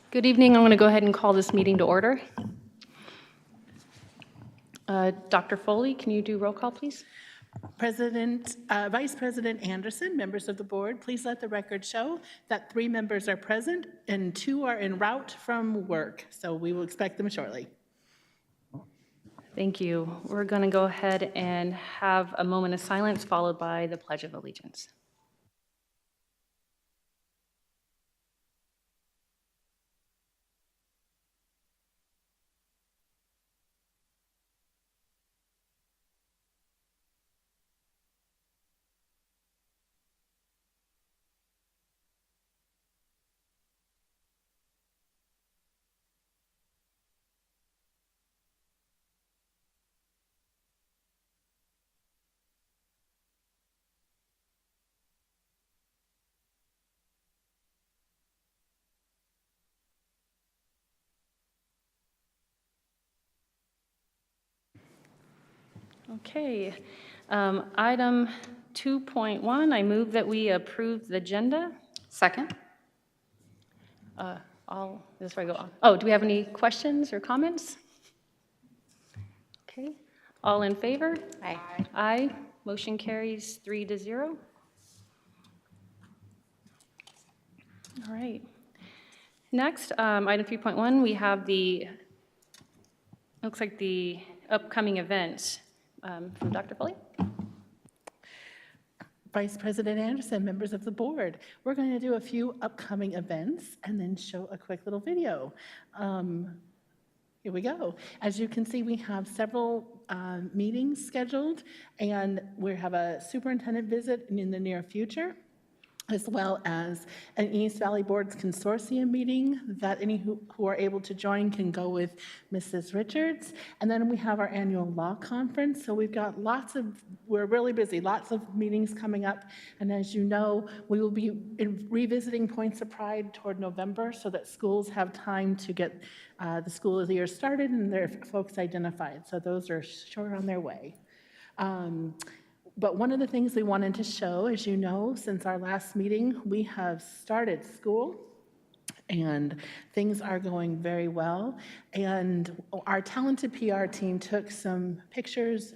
Good evening. I'm going to go ahead and call this meeting to order. Dr. Foley, can you do roll call, please? Vice President Anderson, members of the board, please let the record show that 3 members are present and 2 are en route from work. So we will expect them shortly. Thank you. We're going to go ahead and have a moment of silence followed by the Pledge of Allegiance. Okay. Item 2.1, I move that we approve the agenda. Second. This is where I go on. Oh, do we have any questions or comments? Okay. All in favor? Aye. Aye. Motion carries 3-0. All right. Next, item 3.1, we have looks like the upcoming events from Dr. Foley. Vice President Anderson, members of the board, we're going to do a few upcoming events and then show a quick little video. Here we go. As you can see, we have several meetings scheduled, and we have a superintendent visit in the near future, as well as an East Valley Boards Consortium meeting that any who are able to join can go with Mrs. Richards. And then we have our annual law conference. So we've got we're really busy, lots of meetings coming up. And as you know, we will be revisiting Points of Pride toward November so that schools have time to get the school of the year started and their folks identified. So those are sure on their way. But one of the things we wanted to show, as you know, since our last meeting, we have started school and things are going very well. And our talented PR team took some pictures,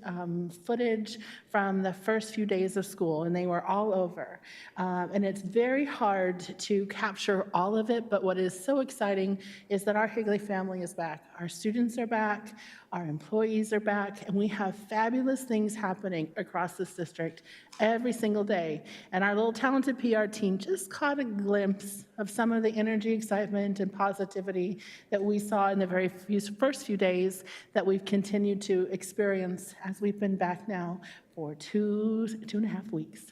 footage from the first few days of school, and they were all over. And it's very hard to capture all of it, but what is so exciting is that our Higley family is back. Our students are back, our employees are back, and we have fabulous things happening across this district every single day. And our little talented PR team just caught a glimpse of some of the energy, excitement, and positivity that we saw in the first few days that we've continued to experience as we've been back now for 2.5 weeks.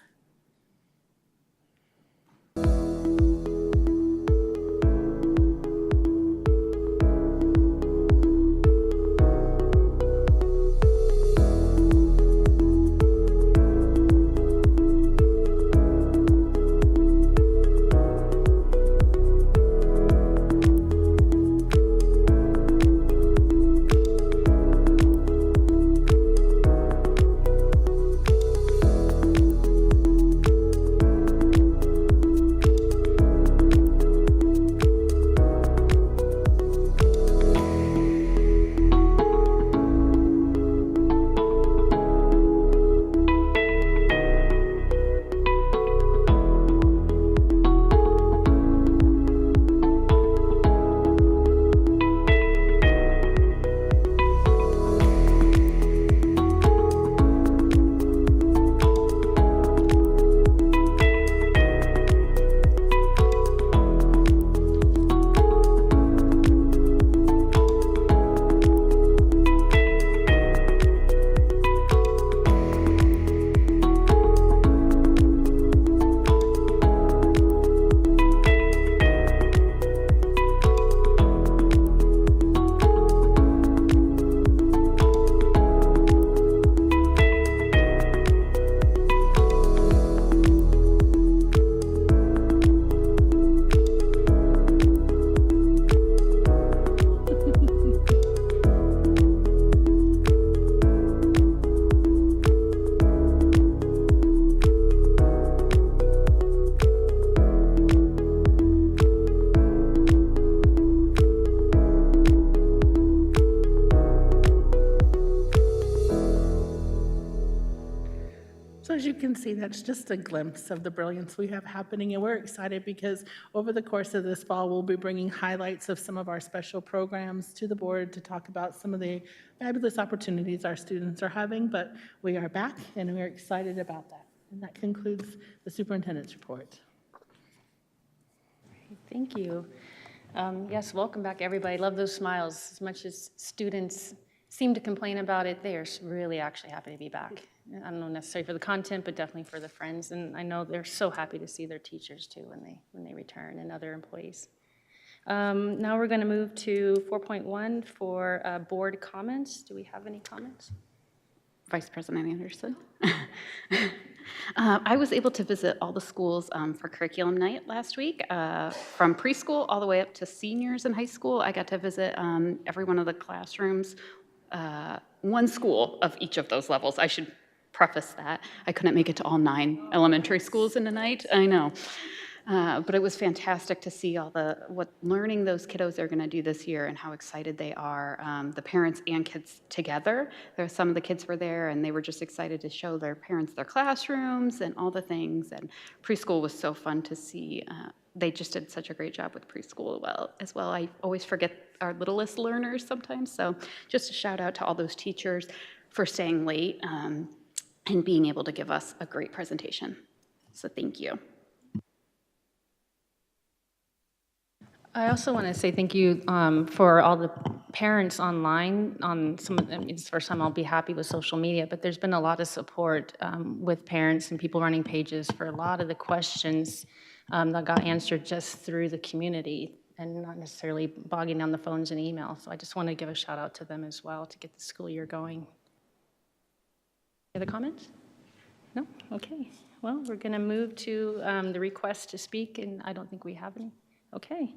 can see, that's just a glimpse of the brilliance we have happening, and we're excited because over the course of this fall, we'll be bringing highlights of some of our special programs to the board to talk about some of the fabulous opportunities our students are having, but we are back, and we're excited about that. And that concludes the superintendent's report. Thank you. Yes, welcome back, everybody. Love those smiles. As much as students seem to complain about it, they are really actually happy to be back. I don't know necessarily for the content, but definitely for the friends. And I know they're so happy to see their teachers too when they return, and other employees. Now we're going to move to 4.1 for board comments. Do we have any comments? Vice President Anderson. I was able to visit all the schools for curriculum night last week, from preschool all the way up to seniors in high school. I got to visit every one of the classrooms, one school of each of those levels. I should preface that. I couldn't make it to all 9 elementary schools in a night, I know. But it was fantastic to see what learning those kiddos are going to do this year and how excited they are, the parents and kids together. Some of the kids were there, and they were just excited to show their parents their classrooms and all the things. And preschool was so fun to see. They just did such a great job with preschool as well. I always forget our littlest learners sometimes. So just a shout out to all those teachers for staying late and being able to give us a great presentation. So thank you. I also want to say thank you for all the parents online on some of them. It's the first time I'll be happy with social media, but there's been a lot of support with parents and people running pages for a lot of the questions that got answered just through the community and not necessarily bogging down the phones and email. So I just want to give a shout out to them as well to get the school year going. Any other comments? No? Okay. Well, we're going to move to the request to speak, and I don't think we have any. Okay.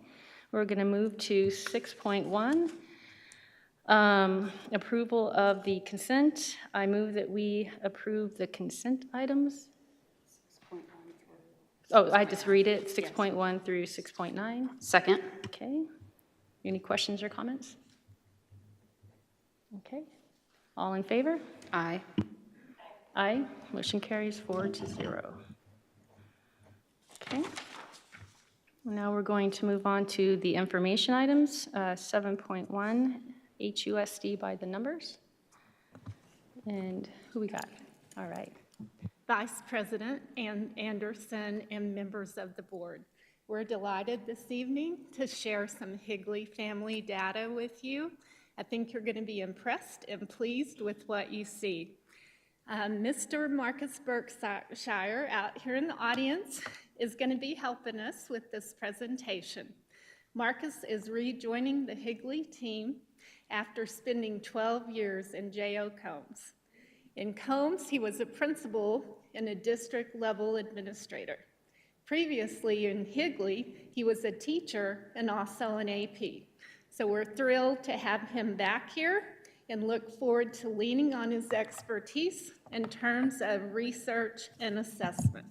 We're going to move to 6.1, approval of the consent. I move that we approve the consent items. 6.1 through. Oh, I just read it, 6.1 through 6.9. Second. Okay. Any questions or comments? Okay. All in favor? Aye. Aye. Motion carries 4-0. Okay. Now we're going to move on to the information items, 7.1, HUSD by the numbers. And who we got? All right. Vice President Anderson and members of the board. We're delighted this evening to share some Higley family data with you. I think you're going to be impressed and pleased with what you see. Mr. Marcus Berkshire out here in the audience is going to be helping us with this presentation. Marcus is rejoining the Higley team after spending 12 years in J.O. Combs. In Combs, he was a principal and a district-level administrator. Previously in Higley, he was a teacher and also an AP. So we're thrilled to have him back here and look forward to leaning on his expertise in terms of research and assessment.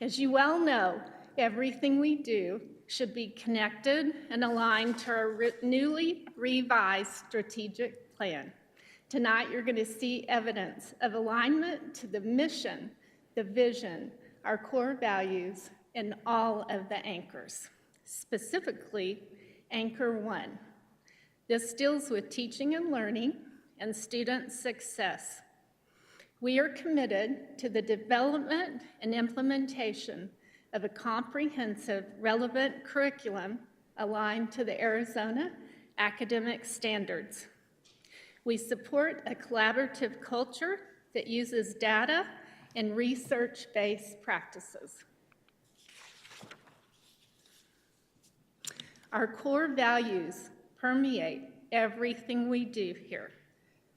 As you well know, everything we do should be connected and aligned to our newly revised strategic plan. Tonight, you're going to see evidence of alignment to the mission, the vision, our core values, and all of the anchors. Specifically, Anchor 1. This deals with teaching and learning and student success. We are committed to the development and implementation of a comprehensive, relevant curriculum aligned to the Arizona academic standards. We support a collaborative culture that uses data and research-based practices. Our core values permeate everything we do here.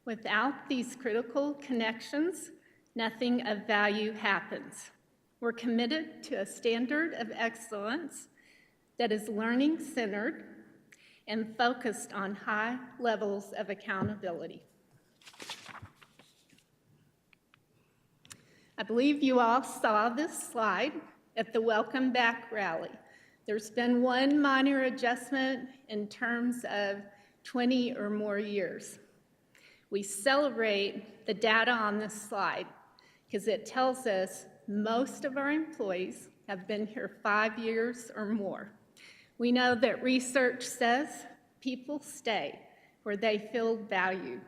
Without these critical connections, nothing of value happens. We're committed to a standard of excellence that is learning-centered and focused on high levels of accountability. I believe you all saw this slide at the Welcome Back rally. There's been one minor adjustment in terms of 20 or more years. We celebrate the data on this slide because it tells us most of our employees have been here 5 years or more. We know that research says people stay where they feel valued,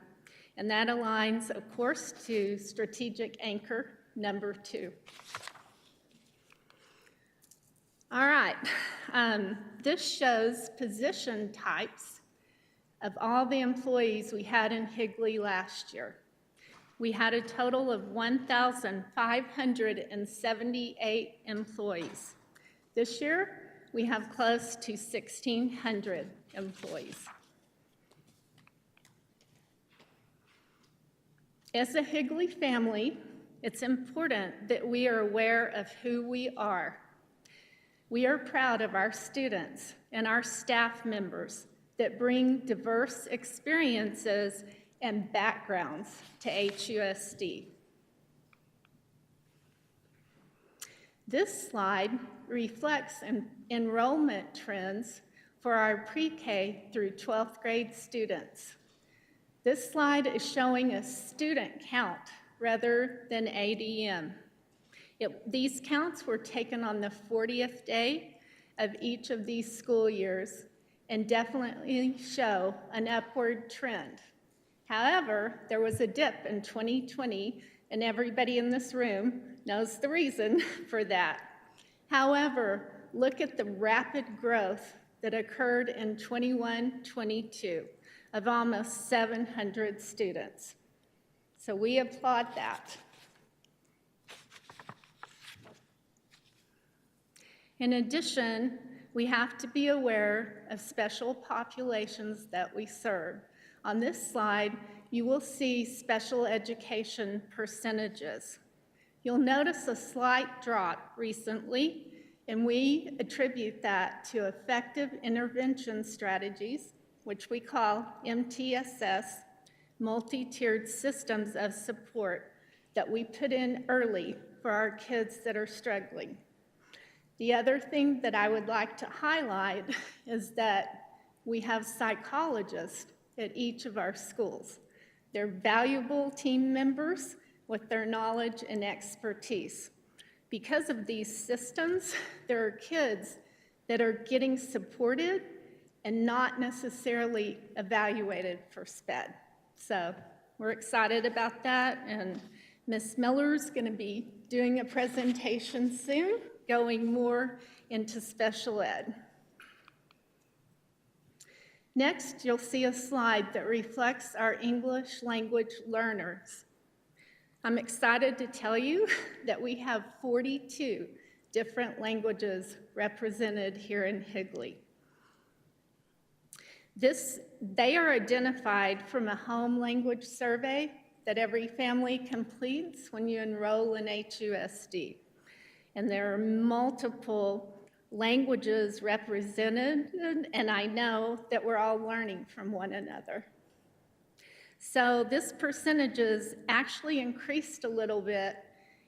and that aligns, of course, to strategic anchor number 2. All right, this shows position types of all the employees we had in Higley last year. We had a total of 1,578 employees. This year, we have close to 1,600 employees. As a Higley family, it's important that we are aware of who we are. We are proud of our students and our staff members that bring diverse experiences and backgrounds to HUSD. This slide reflects enrollment trends for our pre-K through 12th grade students. This slide is showing a student count rather than ADM. These counts were taken on the 40th day of each of these school years and definitely show an upward trend. However, there was a dip in 2020, and everybody in this room knows the reason for that. However, look at the rapid growth that occurred in 21-22 of almost 700 students. So we applaud that. In addition, we have to be aware of special populations that we serve. On this slide, you will see special education percentages. You'll notice a slight drop recently, and we attribute that to effective intervention strategies, which we call MTSS, multi-tiered systems of support that we put in early for our kids that are struggling. The other thing that I would like to highlight is that we have psychologists at each of our schools. They're valuable team members with their knowledge and expertise. Because of these systems, there are kids that are getting supported and not necessarily evaluated for SPED. So we're excited about that, and Ms. Miller's going to be doing a presentation soon, going more into special ed. Next, you'll see a slide that reflects our English language learners. I'm excited to tell you that we have 42 different languages represented here in Higley. They are identified from a home language survey that every family completes when you enroll in HUSD. And there are multiple languages represented, and I know that we're all learning from one another. So this percentage is actually increased a little bit,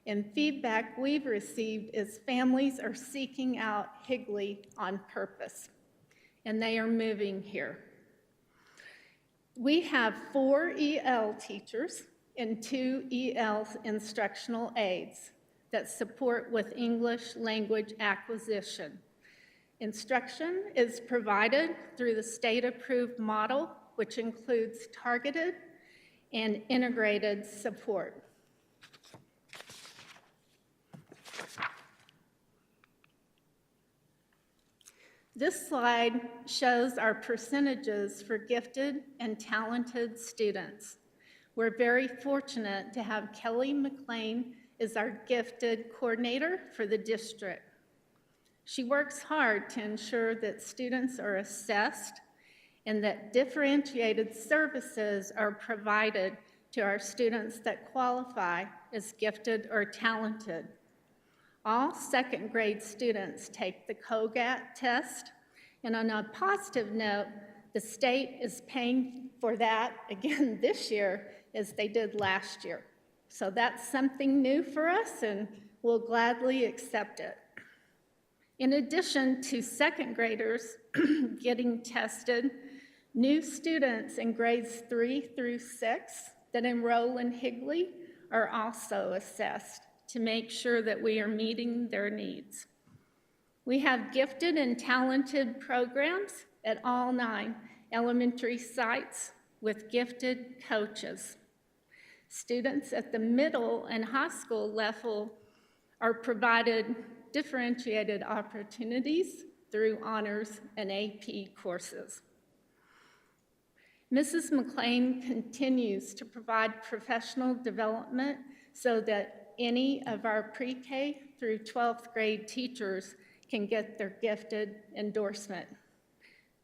and feedback we've received is families are seeking out Higley on purpose, and they are moving here. We have 4 EL teachers and 2 EL instructional aides that support with English language acquisition. Instruction is provided through the state-approved model, which includes targeted and integrated support. This slide shows our percentages for gifted and talented students. We're very fortunate to have Kelly McLean as our gifted coordinator for the district. She works hard to ensure that students are assessed and that differentiated services are provided to our students that qualify as gifted or talented. All second grade students take the COGAT test, and on a positive note, the state is paying for that again this year as they did last year. So that's something new for us, and we'll gladly accept it. In addition to second graders getting tested, New students in grades 3 through 6 that enroll in Higley are also assessed to make sure that we are meeting their needs. We have gifted and talented programs at all 9 elementary sites with gifted coaches. Students at the middle and high school level are provided differentiated opportunities through honors and AP courses. Mrs. McLean continues to provide professional development so that any of our pre-K through 12th grade teachers can get their gifted endorsement.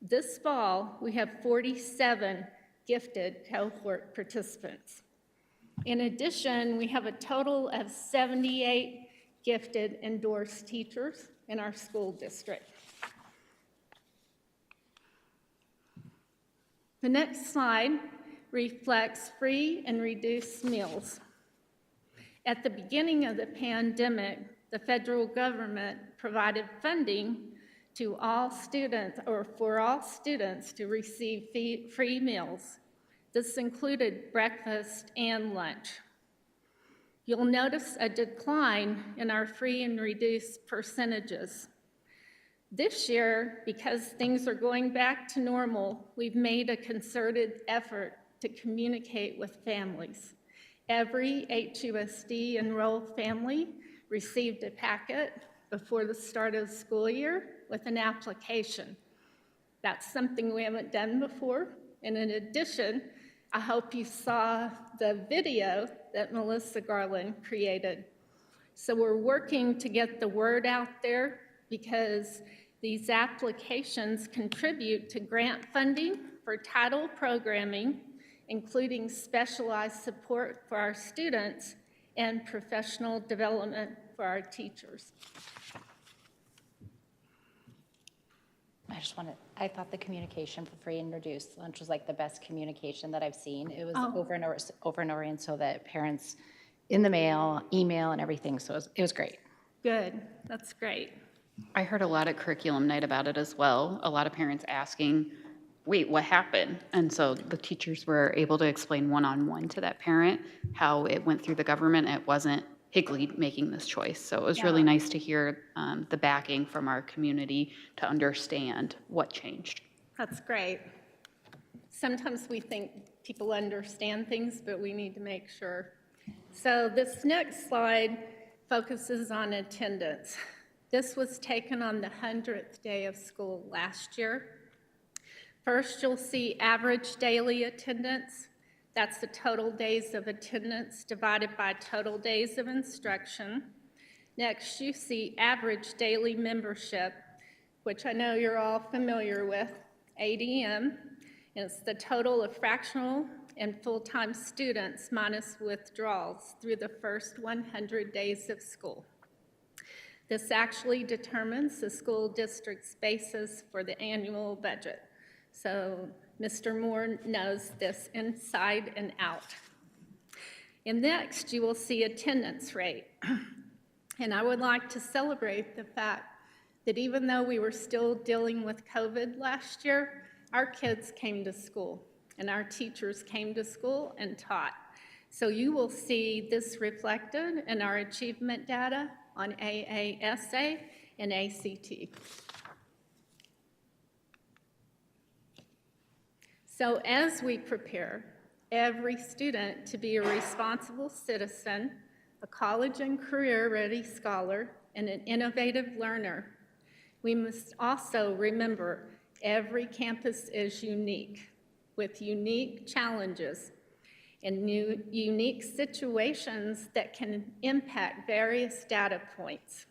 This fall, we have 47 gifted cohort participants. In addition, we have a total of 78 gifted endorsed teachers in our school district. The next slide reflects free and reduced meals. At the beginning of the pandemic, the federal government provided funding to all students, or for all students to receive free meals. This included breakfast and lunch. You'll notice a decline in our free and reduced percentages. This year, because things are going back to normal, we've made a concerted effort to communicate with families. Every HUSD enrolled family received a packet before the start of the school year with an application. That's something we haven't done before. And in addition, I hope you saw the video that Melissa Garland created. So we're working to get the word out there because these applications contribute to grant funding for title programming, including specialized support for our students and professional development for our teachers. I thought the communication for free and reduced lunch was like the best communication that I've seen. It was Oh. over and over, and so that parents in the mail, email, and everything, so it was great. Good, that's great. I heard a lot at curriculum night about it as well. A lot of parents asking, wait, what happened? And so the teachers were able to explain one-on-one to that parent how it went through the government. It wasn't Higley making this choice. So it was really nice to hear the backing from our community to understand what changed. That's great. Sometimes we think people understand things, but we need to make sure. So this next slide focuses on attendance. This was taken on the 100th day of school last year. First, you'll see average daily attendance. That's the total days of attendance divided by total days of instruction. Next, you see average daily membership, which I know you're all familiar with, ADM. And it's the total of fractional and full-time students minus withdrawals through the first 100 days of school. This actually determines the school district's basis for the annual budget. So Mr. Moore knows this inside and out. And next, you will see attendance rate. And I would like to celebrate the fact that even though we were still dealing with COVID last year, our kids came to school and our teachers came to school and taught. So you will see this reflected in our achievement data on AASA and ACT. So as we prepare every student to be a responsible citizen, a college and career-ready scholar, and an innovative learner, we must also remember every campus is unique, with unique challenges and unique situations that can impact various data points.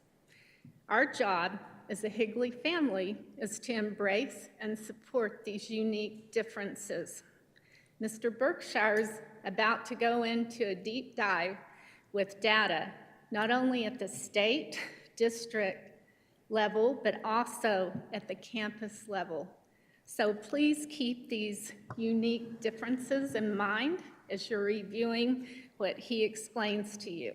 Our job as a Higley family is to embrace and support these unique differences. Mr. Berkshire's about to go into a deep dive with data, not only at the state, district level, but also at the campus level. So please keep these unique differences in mind as you're reviewing what he explains to you.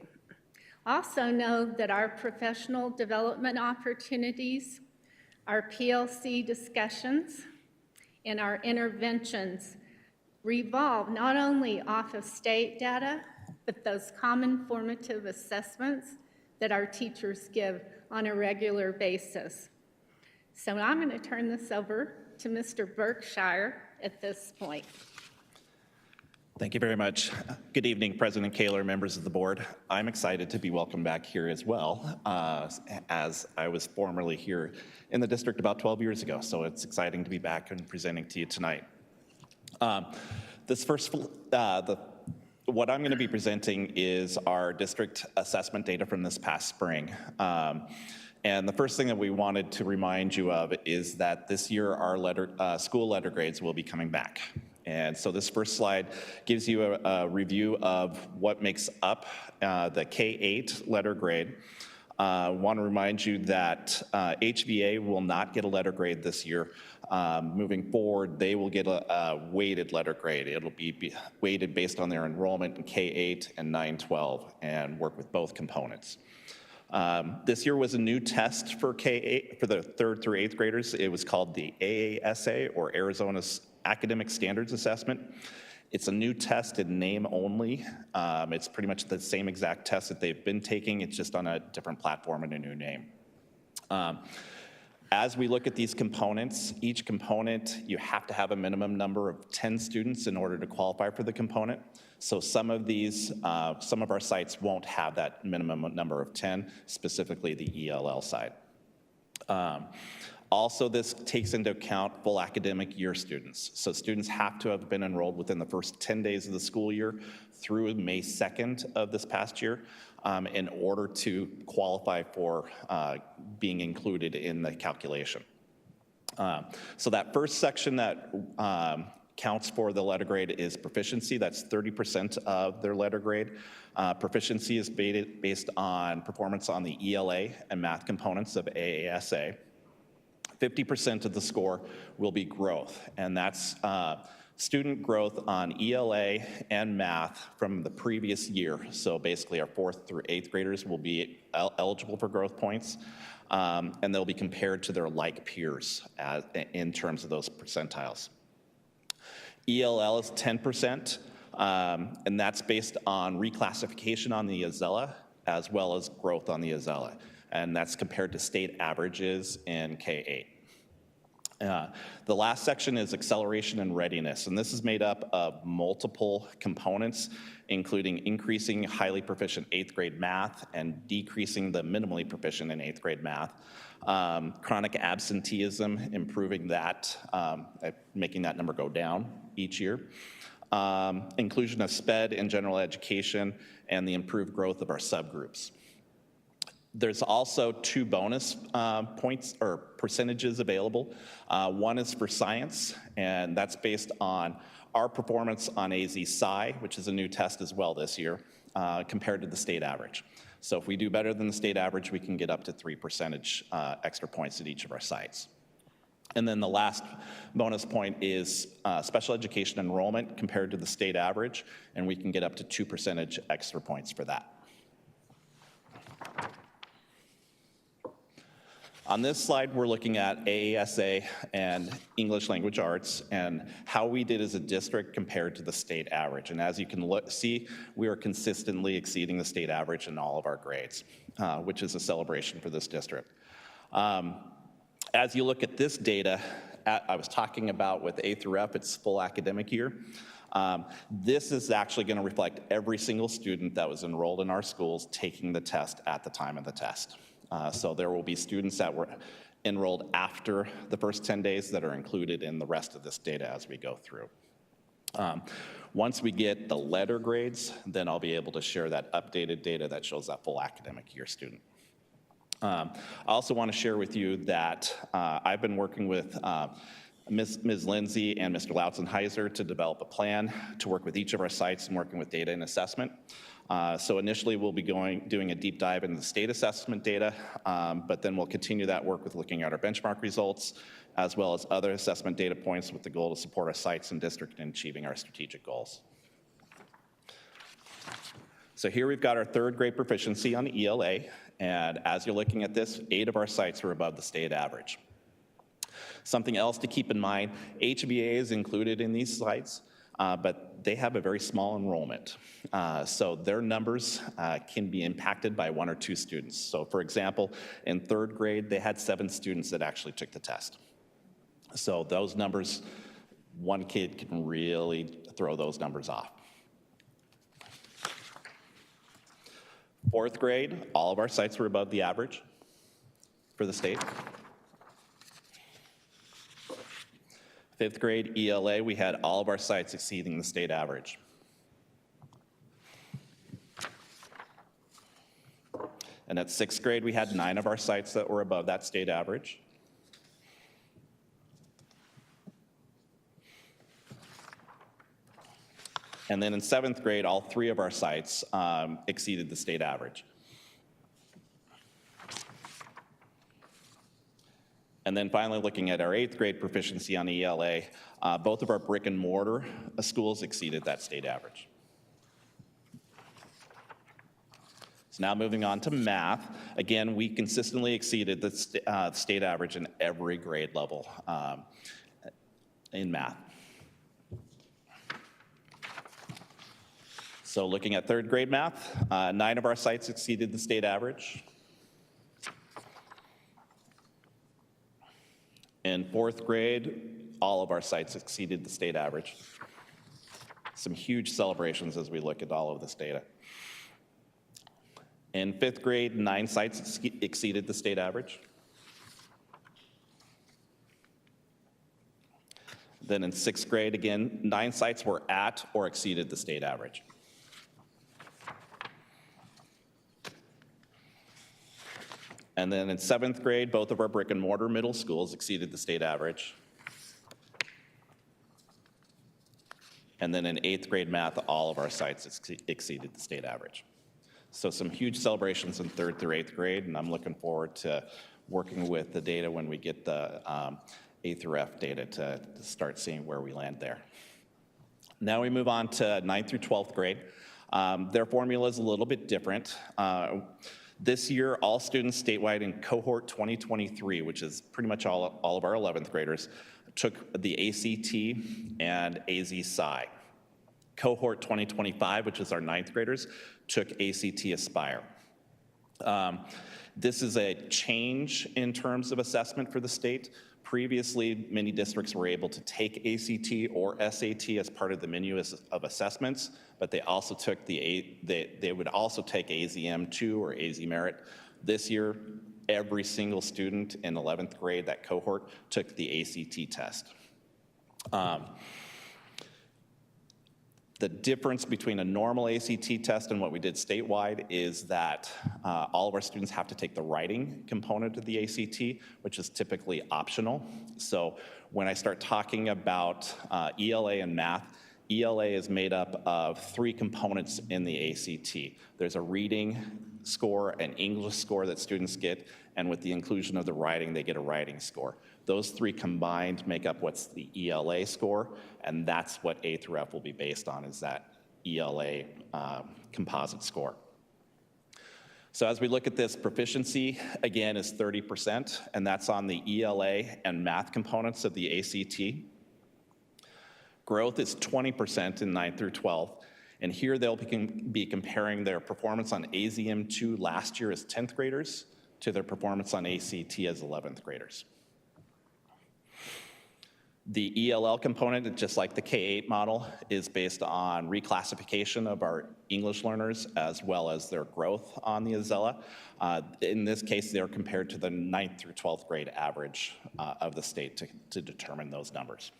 Also know that our professional development opportunities, our PLC discussions, and our interventions revolve not only off of state data, but those common formative assessments that our teachers give on a regular basis. So I'm going to turn this over to Mr. Berkshire at this point. Thank you very much. Good evening, President Kaler, members of the board. I'm excited to be welcomed back here as well, as I was formerly here in the district about 12 years ago. So it's exciting to be back and presenting to you tonight. What I'm going to be presenting is our district assessment data from this past spring. And the first thing that we wanted to remind you of is that this year our school letter grades will be coming back. And so this first slide gives you a review of what makes up the K-8 letter grade. I want to remind you that HVA will not get a letter grade this year. Moving forward, they will get a weighted letter grade. It'll be weighted based on their enrollment in K-8 and 9-12 and work with both components. This year was a new test for K-8, for the 3rd through 8th graders. It was called the AASA, or Arizona's Academic Standards Assessment. It's a new test in name only. It's pretty much the same exact test that they've been taking. It's just on a different platform and a new name. As we look at these components, each component, you have to have a minimum number of 10 students in order to qualify for the component. So some of our sites won't have that minimum number of 10, specifically the ELL side. Also, this takes into account full academic year students. So students have to have been enrolled within the first 10 days of the school year through May 2nd of this past year in order to qualify for being included in the calculation. So that first section that counts for the letter grade is proficiency. That's 30% of their letter grade. Proficiency is based on performance on the ELA and math components of AASA. 50% of the score will be growth, and that's student growth on ELA and math from the previous year. So basically our 4th through 8th graders will be eligible for growth points, and they'll be compared to their like peers in terms of those percentiles. ELL is 10%, and that's based on reclassification on the Azella as well as growth on the Azella. And that's compared to state averages in K-8. The last section is acceleration and readiness, and this is made up of multiple components, including increasing highly proficient 8th grade math and decreasing the minimally proficient in 8th grade math. Chronic absenteeism, improving that, making that number go down each year. Inclusion of SPED in general education, and the improved growth of our subgroups. There's also 2 bonus points or percentages available. One is for science, and that's based on our performance on AZ Sci, which is a new test as well this year, compared to the state average. So if we do better than the state average, we can get up to 3 percentage extra points at each of our sites. And then the last bonus point is special education enrollment compared to the state average, and we can get up to 2 percentage extra points for that. On this slide, we're looking at AASA and English Language Arts and how we did as a district compared to the state average. And as you can see, we are consistently exceeding the state average in all of our grades, which is a celebration for this district. As you look at this data, I was talking about with A through F, it's full academic year. This is actually going to reflect every single student that was enrolled in our schools taking the test at the time of the test. So there will be students that were enrolled after the first 10 days that are included in the rest of this data as we go through. Once we get the letter grades, then I'll be able to share that updated data that shows that full academic year student. I also want to share with you that I've been working with Ms. Lindsay and Mr. Lautzenheiser to develop a plan to work with each of our sites and working with data and assessment. So initially we'll be doing a deep dive into the state assessment data, but then we'll continue that work with looking at our benchmark results as well as other assessment data points with the goal to support our sites and district in achieving our strategic goals. So here we've got our 3rd grade proficiency on the ELA, and as you're looking at this, 8 of our sites are above the state average. Something else to keep in mind, HBA is included in these sites, but they have a very small enrollment. So their numbers can be impacted by 1 or 2 students. So for example, in 3rd grade, they had 7 students that actually took the test. So those numbers, one kid can really throw those numbers off. 4th grade, all of our sites were above the average for the state. 5th grade ELA, we had all of our sites exceeding the state average. And at 6th grade, we had 9 of our sites that were above that state average. And then in 7th grade, all 3 of our sites exceeded the state average. And then finally, looking at our 8th grade proficiency on ELA, both of our brick and mortar schools exceeded that state average. So now moving on to math. Again, we consistently exceeded the state average in every grade level in math. So looking at 3rd grade math, 9 of our sites exceeded the state average. In 4th grade, all of our sites exceeded the state average. Some huge celebrations as we look at all of this data. In 5th grade, 9 sites exceeded the state average. Then in 6th grade, again, 9 sites were at or exceeded the state average. And then in 7th grade, both of our brick and mortar middle schools exceeded the state average. And then in 8th grade math, all of our sites exceeded the state average. So some huge celebrations in 3rd through 8th grade, and I'm looking forward to working with the data when we get the A through F data to start seeing where we land there. Now we move on to 9th through 12th grade. Their formula is a little bit different. This year, all students statewide in cohort 2023, which is pretty much all of our 11th graders, took the ACT and AZ Sci. Cohort 2025, which is our 9th graders, took ACT Aspire. This is a change in terms of assessment for the state. Previously, many districts were able to take ACT or SAT as part of the menu of assessments, but they also took they would also take AZM2 or AZ Merit. This year, every single student in 11th grade, that cohort, took the ACT test. The difference between a normal ACT test and what we did statewide is that all of our students have to take the writing component of the ACT, which is typically optional. So when I start talking about ELA and math, ELA is made up of 3 components in the ACT. There's a reading score, an English score that students get, and with the inclusion of the writing, they get a writing score. Those 3 combined make up what's the ELA score, and that's what A through F will be based on, is that ELA composite score. So as we look at this, proficiency, again, is 30%, and that's on the ELA and math components of the ACT. Growth is 20% in 9th through 12th, and here they'll be comparing their performance on AZM2 last year as 10th graders to their performance on ACT as 11th graders. The ELL component, just like the K-8 model, is based on reclassification of our English learners as well as their growth on the Azella. In this case, they're compared to the 9th through 12th grade average of the state to determine those numbers.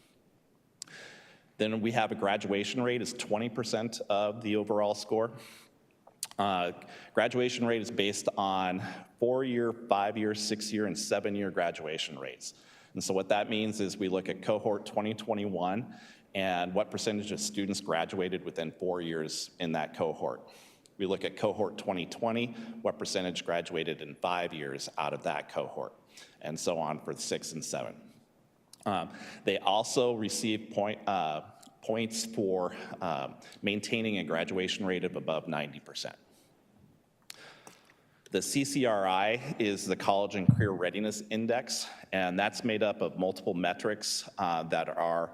Then we have a graduation rate is 20% of the overall score. Graduation rate is based on 4-year, 5-year, 6-year, and 7-year graduation rates. And so what that means is we look at cohort 2021 and what percentage of students graduated within 4 years in that cohort. We look at cohort 2020, what percentage graduated in 5 years out of that cohort, and so on for 6 and 7. They also receive points for maintaining a graduation rate of above 90%. The CCRI is the College and Career Readiness Index, and that's made up of multiple metrics that are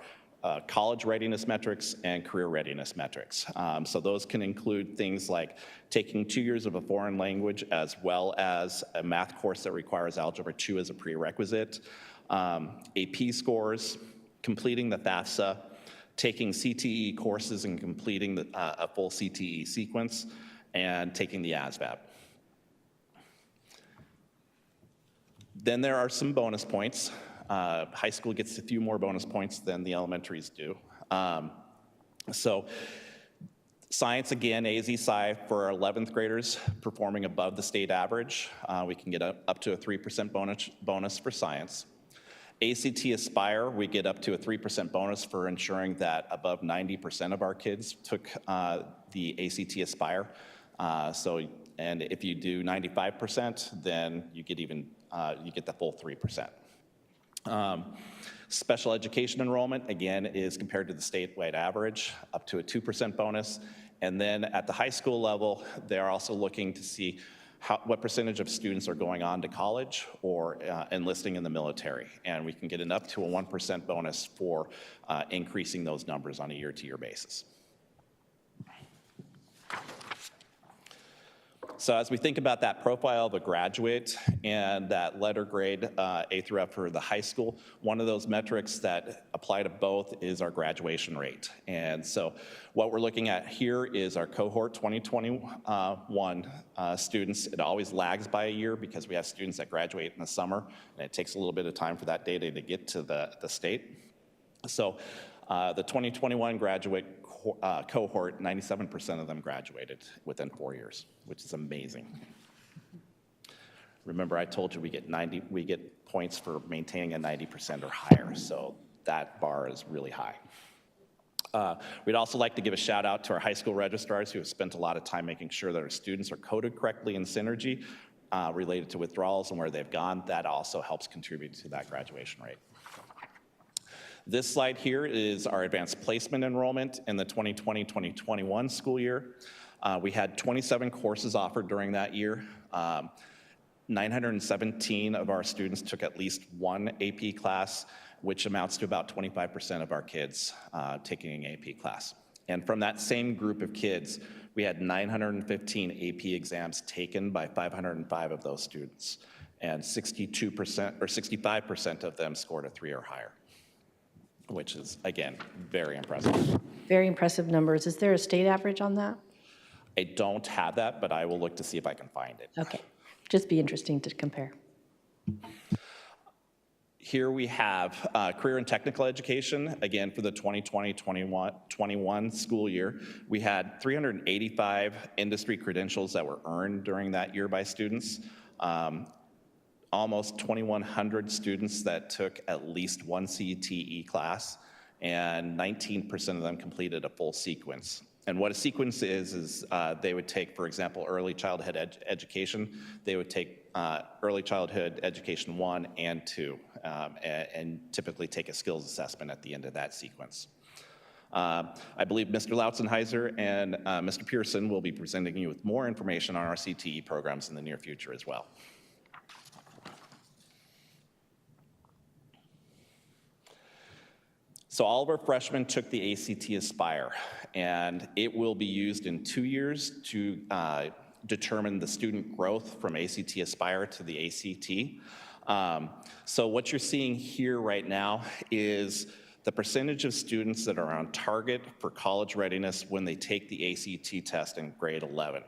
college readiness metrics and career readiness metrics. So those can include things like taking 2 years of a foreign language as well as a math course that requires Algebra 2 as a prerequisite, AP scores, completing the FAFSA, taking CTE courses and completing a full CTE sequence, and taking the ASVAB. Then there are some bonus points. High school gets a few more bonus points than the elementaries do. So science, again, AZ Sci for our 11th graders performing above the state average. We can get up to a 3% bonus for science. ACT Aspire, we get up to a 3% bonus for ensuring that above 90% of our kids took the ACT Aspire. And if you do 95%, then you get you get the full 3%. Special education enrollment, again, is compared to the statewide average, up to a 2% bonus. And then at the high school level, they're also looking to see what percentage of students are going on to college or enlisting in the military. And we can get up to a 1% bonus for increasing those numbers on a year-to-year basis. So as we think about that profile of a graduate and that letter grade A through F for the high school, one of those metrics that apply to both is our graduation rate. And so what we're looking at here is our cohort 2021 students. It always lags by a year because we have students that graduate in the summer, and it takes a little bit of time for that data to get to the state. So the 2021 graduate cohort, 97% of them graduated within 4 years, which is amazing. Remember, I told you we get points for maintaining a 90% or higher, so that bar is really high. We'd also like to give a shout out to our high school registrars who have spent a lot of time making sure that our students are coded correctly in Synergy related to withdrawals and where they've gone. That also helps contribute to that graduation rate. This slide here is our advanced placement enrollment in the 2020-2021 school year. We had 27 courses offered during that year. 917 of our students took at least one AP class, which amounts to about 25% of our kids taking an AP class. And from that same group of kids, we had 915 AP exams taken by 505 of those students, and 62% or 65% of them scored a 3 or higher, which is, again, very impressive. Very impressive numbers. Is there a state average on that? I don't have that, but I will look to see if I can find it. Okay, just be interesting to compare. Here we have career and technical education, again, for the 2020-21 school year. We had 385 industry credentials that were earned during that year by students. Almost 2,100 students that took at least one CTE class, and 19% of them completed a full sequence. And what a sequence is they would take, for example, early childhood education. They would take early childhood education 1 and 2, and typically take a skills assessment at the end of that sequence. I believe Mr. Lautzenheiser and Mr. Pearson will be presenting you with more information on our CTE programs in the near future as well. So all of our freshmen took the ACT Aspire, and it will be used in 2 years to determine the student growth from ACT Aspire to the ACT. So what you're seeing here right now is the percentage of students that are on target for college readiness when they take the ACT test in grade 11.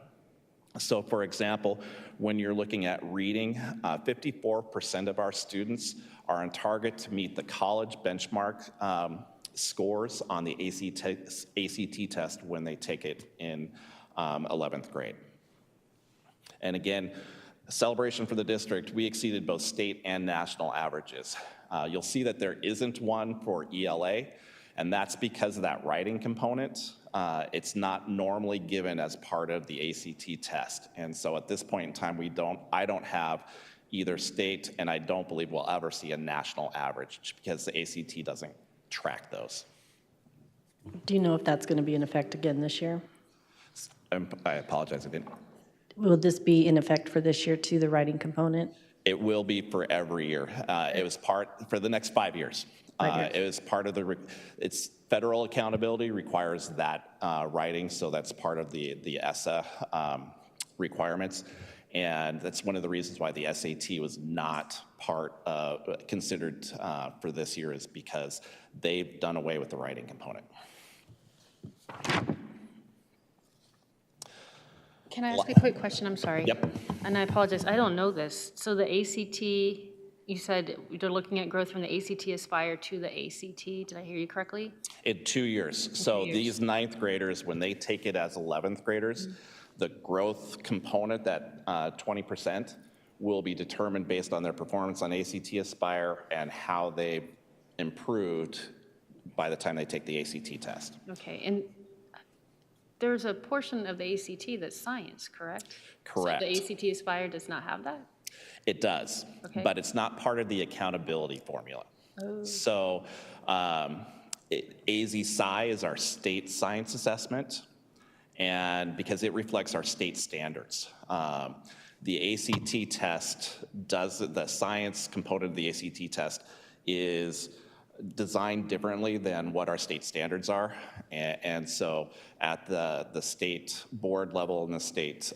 So for example, when you're looking at reading, 54% of our students are on target to meet the college benchmark scores on the ACT test when they take it in 11th grade. And again, a celebration for the district, we exceeded both state and national averages. You'll see that there isn't one for ELA, and that's because of that writing component. It's not normally given as part of the ACT test. And so at this point in time, I don't have either state, and I don't believe we'll ever see a national average because the ACT doesn't track those. Do you know if that's going to be in effect again this year? I apologize, I didn't. will this be in effect for this year too, the writing component? It will be for every year. It was part, for the next 5 years. 5 years. It was part of it's federal accountability requires that writing, so that's part of the ESSA requirements. And that's one of the reasons why the SAT was not considered for this year, is because they've done away with the writing component. Can I ask a quick question? I'm sorry. Yep. And I apologize, I don't know this. So the ACT, you said they're looking at growth from the ACT Aspire to the ACT. Did I hear you correctly? In 2 years. So 2 years. these 9th graders, when they take it as 11th graders, the growth component, that 20%, will be determined based on their performance on ACT Aspire and how they improved by the time they take the ACT test. Okay, and there's a portion of the ACT that's science, correct? Correct. So the ACT Aspire does not have that? It does, Okay. but it's not part of the accountability formula. So AZ-Sci is our state science assessment, and because it reflects our state standards. The ACT test the science component of the ACT test is designed differently than what our state standards are. And so at the state board level and the state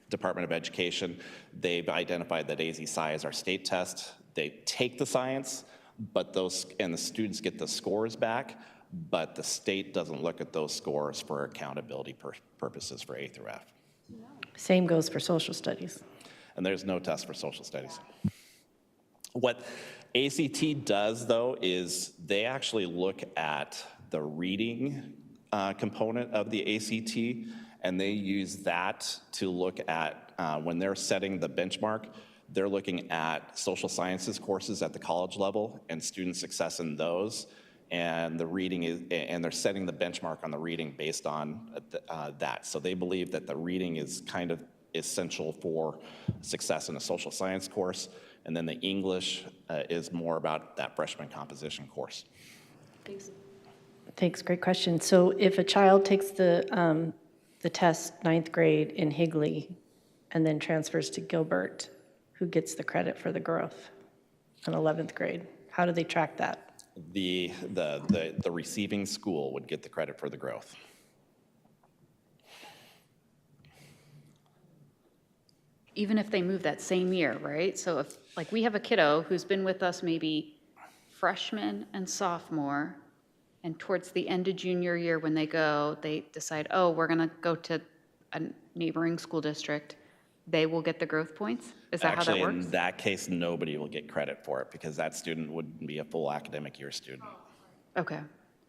Department of Education, they've identified that AZ-Sci is our state test. They take the science, but the students get the scores back, but the state doesn't look at those scores for accountability purposes for A through F. Same goes for social studies. And there's no test for social studies. What ACT does, though, is they actually look at the reading component of the ACT, and they use that to look at, when they're setting the benchmark, they're looking at social sciences courses at the college level and student success in those, and the reading and they're setting the benchmark on the reading based on that. So they believe that the reading is kind of essential for success in a social science course, and then the English is more about that freshman composition course. Thanks, great question. So if a child takes the test 9th grade in Higley and then transfers to Gilbert, who gets the credit for the growth in 11th grade? How do they track that? The receiving school would get the credit for the growth. Even if they move that same year, right? So if, like, we have a kiddo who's been with us maybe freshman and sophomore, and towards the end of junior year when they decide, oh, we're gonna go to a neighboring school district, they will get the growth points? Is that how that Actually, works? in that case, nobody will get credit for it because that student wouldn't be a full academic year student. Okay,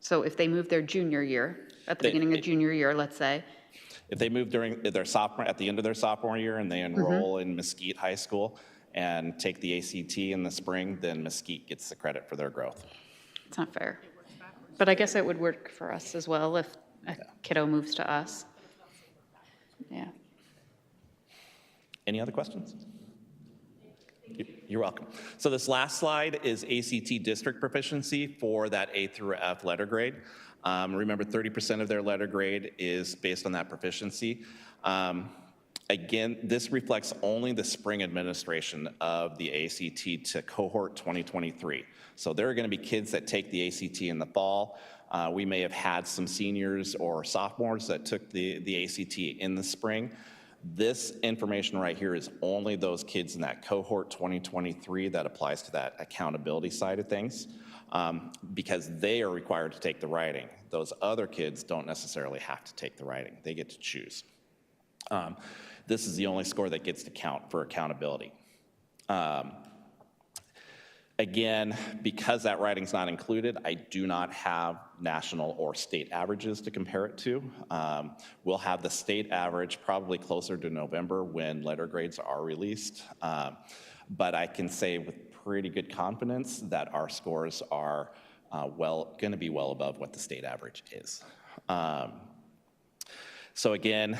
so if they move their junior year, at the They- beginning of junior year, let's say, If they move during their sophomore, at the end of their sophomore year and they enroll in Mesquite High School and take the ACT in the spring, then Mesquite gets the credit for their growth. it's not fair. But I guess it would work for us as well if a kiddo moves to us. Yeah. Any other questions? You're welcome. So this last slide is ACT district proficiency for that A through F letter grade. Remember, 30% of their letter grade is based on that proficiency. Again, this reflects only the spring administration of the ACT to cohort 2023. So there are going to be kids that take the ACT in the fall. We may have had some seniors or sophomores that took the ACT in the spring. This information right here is only those kids in that cohort 2023 that applies to that accountability side of things, because they are required to take the writing. Those other kids don't necessarily have to take the writing. They get to choose. This is the only score that gets to count for accountability. Again, because that writing's not included, I do not have national or state averages to compare it to. We'll have the state average probably closer to November when letter grades are released. But I can say with pretty good confidence that our scores are going to be well above what the state average is. So again,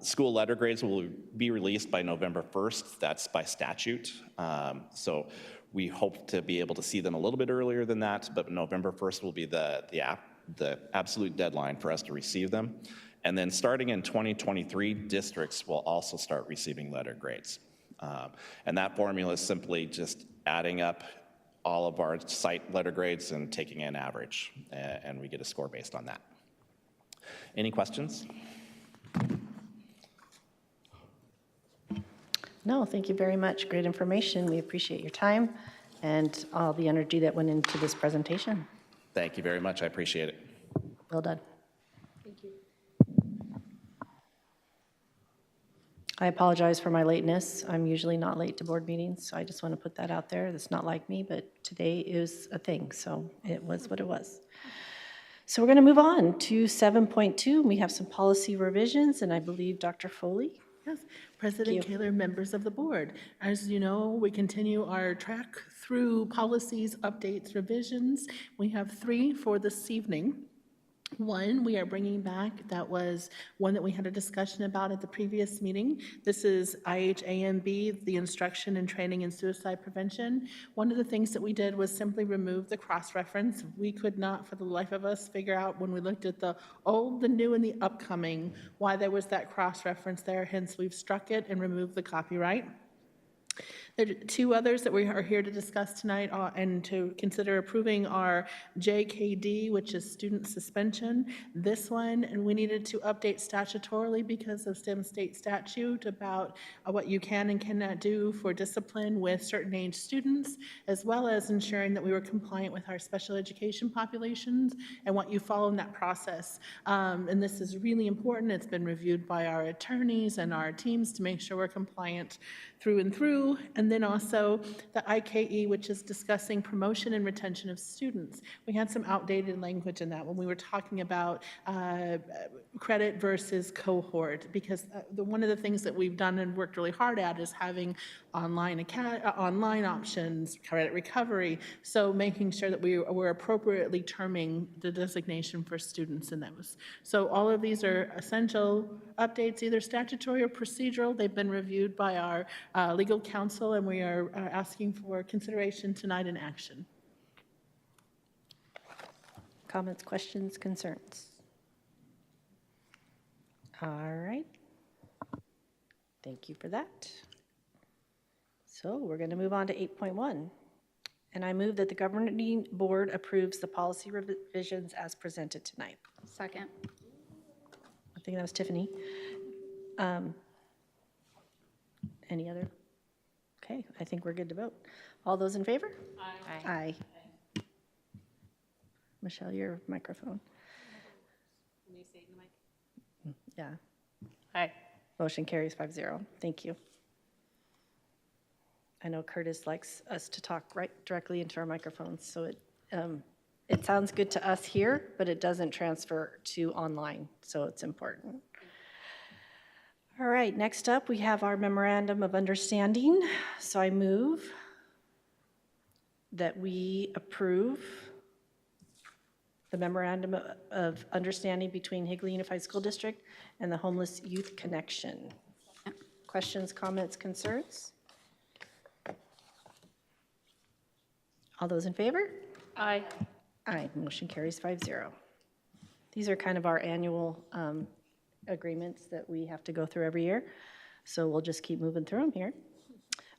school letter grades will be released by November 1st. That's by statute. So we hope to be able to see them a little bit earlier than that, but November 1st will be the absolute deadline for us to receive them. And then starting in 2023, districts will also start receiving letter grades. And that formula is simply just adding up all of our site letter grades and taking an average, and we get a score based on that. Any questions? No, thank you very much. Great information. We appreciate your time and all the energy that went into this presentation. Thank you very much. I appreciate it. Well done. I apologize for my lateness. I'm usually not late to board meetings, so I just want to put that out there. That's not like me, but today is a thing, so it was what it was. So we're going to move on to 7.2. We have some policy revisions, and I believe Dr. Foley. Yes, President Kaler, members of the board. As you know, we continue our track through policies, updates, revisions. We have 3 for this evening. One, we are bringing back, that was one that we had a discussion about at the previous meeting. This is IHAMB, the Instruction and Training in Suicide Prevention. One of the things that we did was simply remove the cross-reference. We could not, for the life of us, figure out when we looked at the old, the new, and the upcoming, why there was that cross-reference there. Hence, we've struck it and removed the copyright. There are 2 others that we are here to discuss tonight and to consider approving are JKD, which is student suspension. This one, and we needed to update statutorily because of STEM state statute about what you can and cannot do for discipline with certain age students, as well as ensuring that we were compliant with our special education populations and what you follow in that process. And this is really important. It's been reviewed by our attorneys and our teams to make sure we're compliant through and through. And then also the IKE, which is discussing promotion and retention of students. We had some outdated language in that when we were talking about credit versus cohort, because one of the things that we've done and worked really hard at is having online options, credit recovery, so making sure that we're appropriately terming the designation for students in those. So all of these are essential updates, either statutory or procedural. They've been reviewed by our legal counsel, and we are asking for consideration tonight in action. Comments, questions, concerns? All right. Thank you for that. So we're going to move on to 8.1. And I move that the governing board approves the policy revisions as presented tonight. Second. I think that was Tiffany. Any other? Okay, I think we're good to vote. All those in favor? Aye. Aye. Michelle, your microphone. Can you say it in the mic? Yeah. Aye. Motion carries 5-0. Thank you. I know Curtis likes us to talk right directly into our microphones, so it sounds good to us here, but it doesn't transfer to online, so it's important. All right, next up, we have our memorandum of understanding. So I move that we approve the memorandum of understanding between Higley Unified School District and the Homeless Youth Connection. Questions, comments, concerns? All those in favor? Aye. Aye, motion carries 5-0. These are kind of our annual agreements that we have to go through every year, so we'll just keep moving through them here.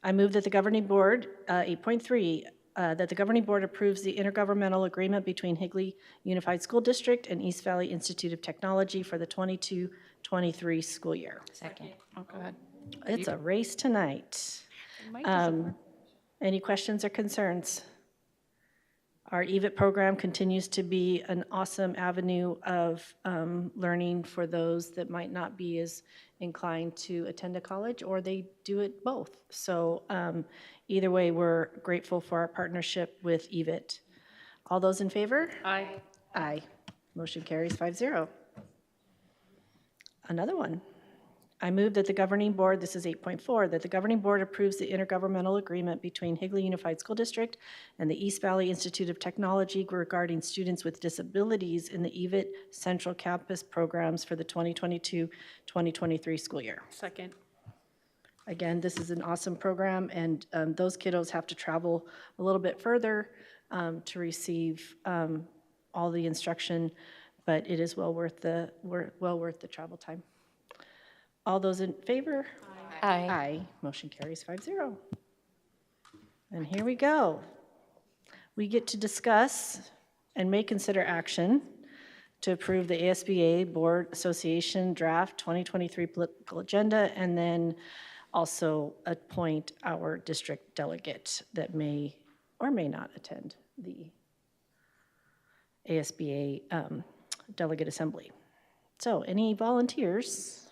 I move that the governing board, 8.3, that the governing board approves the intergovernmental agreement between Higley Unified School District and East Valley Institute of Technology for the 22-23 school year. Second. Oh, go ahead. It's a race tonight. Any questions or concerns? Our EVIT program continues to be an awesome avenue of learning for those that might not be as inclined to attend a college, or they do it both. So either way, we're grateful for our partnership with EVIT. All those in favor? Aye. Aye. Motion carries 5-0. Another one. I move that the governing board, this is 8.4, that the governing board approves the intergovernmental agreement between Higley Unified School District and the East Valley Institute of Technology regarding students with disabilities in the EVIT Central Campus programs for the 2022-2023 school year. Second. Again, this is an awesome program, and those kiddos have to travel a little bit further to receive all the instruction but it is well worth the travel time. All those in favor? Aye. Aye. Motion carries 5-0. And here we go. We get to discuss and may consider action to approve the ASBA Board Association Draft 2023 Political Agenda, and then also appoint our district delegate that may or may not attend the ASBA Delegate Assembly. So any volunteers?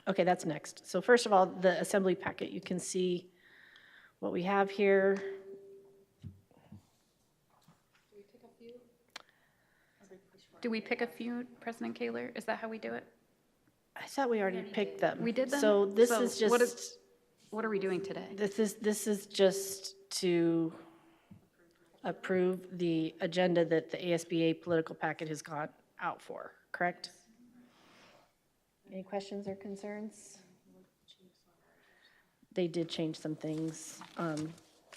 Okay, that's next. So first of all, the assembly packet, you can see what we have here. Do we pick a few, President Kaler? Is that how we do it? I thought we already picked them. We did them? So this So is what just, What are we doing today? this is just to approve the agenda that the ASBA political packet has gone out for, correct? Any questions or concerns? They did change some things,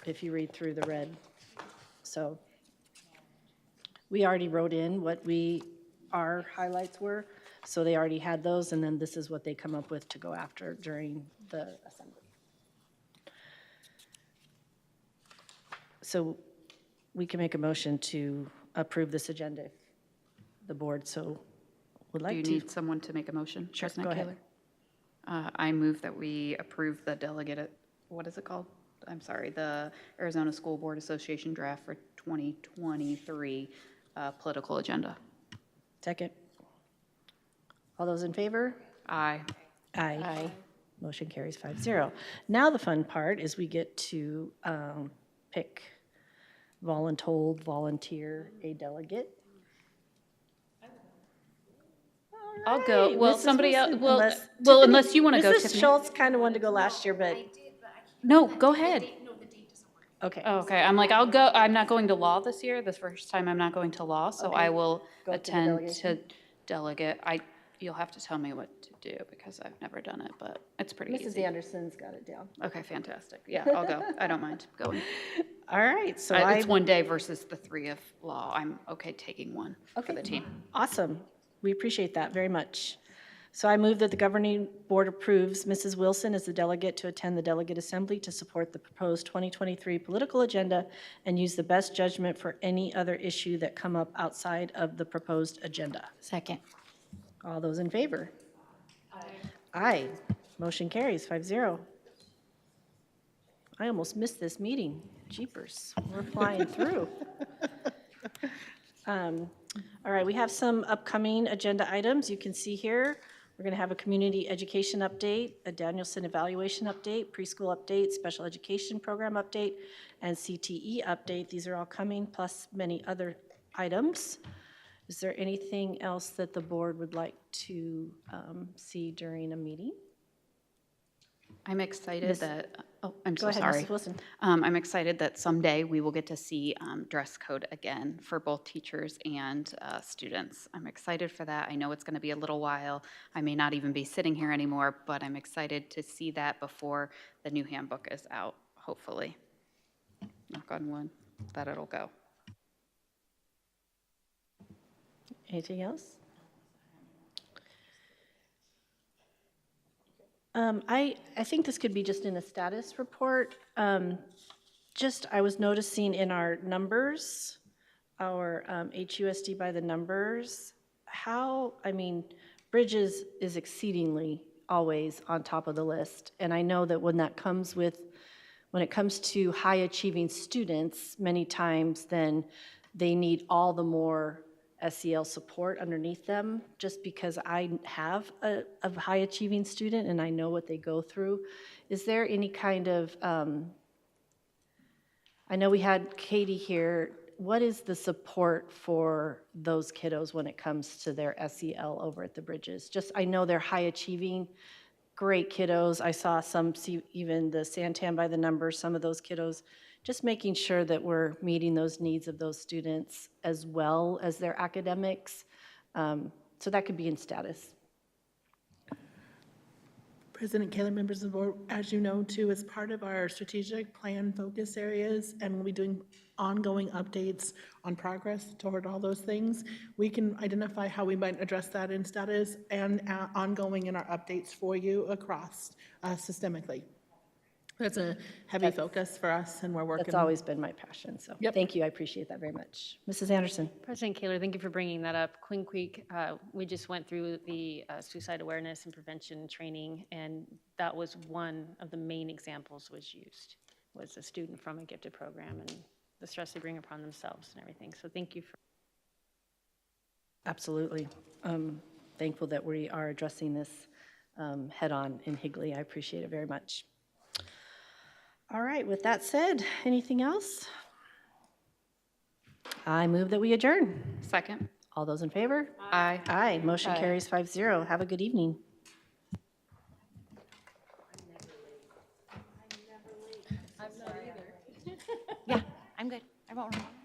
if you read through the red. So we already wrote in what our highlights were, so they already had those, and then this is what they come up with to go after during the assembly. So we can make a motion to approve this agenda if the board so would Do like you to. need someone to make a motion? Sure, President go ahead. Kaler? I move that we approve the delegate, what is it called? I'm sorry, the Arizona School Board Association draft for 2023 political agenda. Second. All those in favor? Aye. Aye. Motion carries 5-0. Now the fun part is we get to pick voluntold, volunteer, a delegate. I'll go. Right, Well, Mrs. somebody else, Wilson, well, Tiffany- unless you want to go, Mrs. Tiffany. Schultz kind of wanted to go last year, but, No, go ahead. okay. Oh, okay, I'm like, I'll go, I'm not going to law this year, the first time I'm not going to law, so I will Go to the attend delegation. to delegate. You'll have to tell me what to do, because I've never done it, but it's pretty Mrs. easy. Anderson's got it down. Okay, fantastic. Yeah, I'll go. I don't mind going. All right, so It's one day versus the 3 of law. I'm okay taking one for Okay. the team. Awesome. We appreciate that very much. So I move that the governing board approves Mrs. Wilson as the delegate to attend the delegate assembly to support the proposed 2023 political agenda and use the best judgment for any other issue that come up outside of the proposed agenda. Second. All those in favor? Aye. Motion carries 5-0. I almost missed this meeting. Jeepers, we're flying through. All right, we have some upcoming agenda items you can see here. We're going to have a community education update, a Danielson evaluation update, preschool update, special education program update, and CTE update. These are all coming, plus many other items. Is there anything else that the board would like to see during a meeting? I'm excited that, I'm Go so ahead, sorry. Mrs. Wilson. I'm excited that someday we will get to see dress code again for both teachers and students. I'm excited for that. I know it's going to be a little while. I may not even be sitting here anymore, but I'm excited to see that before the new handbook is out, hopefully. Knock on wood, that it'll go. Anything else? I think this could be just in a status report. I was noticing in our numbers, our HUSD by the numbers, Bridges is exceedingly always on top of the list. And I know that when it comes to high achieving students, many times then they need all the more SEL support underneath them, just because I have a high achieving student and I know what they go through. Is there any kind of, I know we had Katie here, what is the support for those kiddos when it comes to their SEL over at the Bridges? I know they're high achieving, great kiddos. I saw some, see even the Santan by the numbers, some of those kiddos, just making sure that we're meeting those needs of those students as well as their academics. So that could be in status. President Kaler, members of the board, as you know, too, as part of our strategic plan focus areas, and we'll be doing ongoing updates on progress toward all those things, we can identify how we might address that in status and ongoing in our updates for you across systemically. That's a heavy focus for us, and we're working. That's always been my passion, so Yep. thank you, I appreciate that very much. Mrs. Anderson? President Kaler, thank you for bringing that up. Queen Creek, we just went through the suicide awareness and prevention training, and that was one of the main examples was used, was a student from a gifted program and the stress they bring upon themselves and everything. So thank you for. Absolutely. Thankful that we are addressing this head-on in Higley. I appreciate it very much. All right, with that said, anything else? I move that we adjourn. Second. All those in favor? Aye. Aye, motion carries 5-0. Have a good evening. Yeah, I'm good. I won't remember.